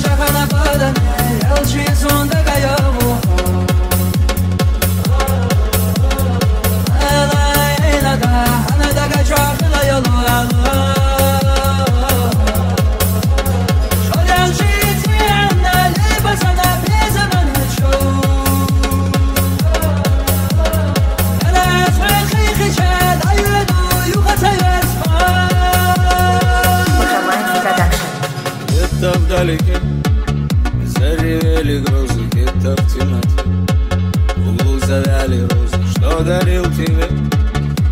ногах на подане, елчи сон такая ухо. Она такая чахлая луна. Где-то вдалеке заревели грозы, где-то в темноте в углу завяли розы, что дарил тебе,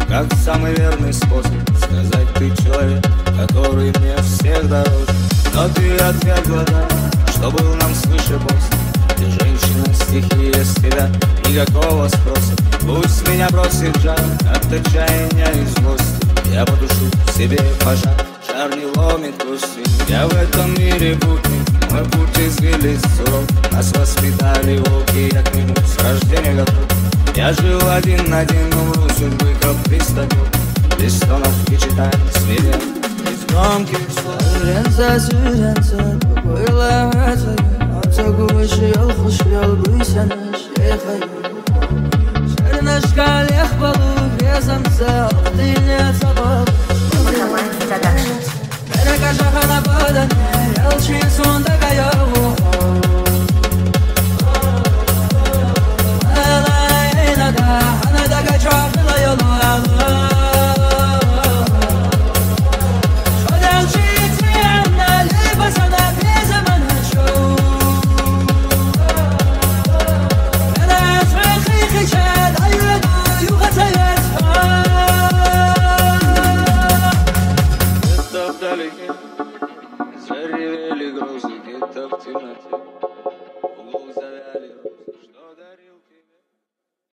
как самый верный способ сказать: ты человек, который мне всех дороже. Но ты ответ глаза, что был нам свыше после. Ты женщина, стихия с тебя, никакого спроса. Пусть меня бросит жар от отчаяния и злости, я потушу в себе пожар, жар не ломит кости. Я в этом мире путник, мой путь извилист суров. Нас воспитали волки, я к нему с рождения готов. Я жил один на один, умру судьбы, как приступил. Без стонов и читаний смирен, без громких слов. Сürенse, koyulamazsa Artık uğraşıyor, hoşuyor bu sene Şerine şkalih balı, rezamsa Diline sabah Bana kaşakana badane, elçi sonda kayavu Ana da kaçakla yolu Allah Где-то вдалеке заревели грозы, где-то в темноте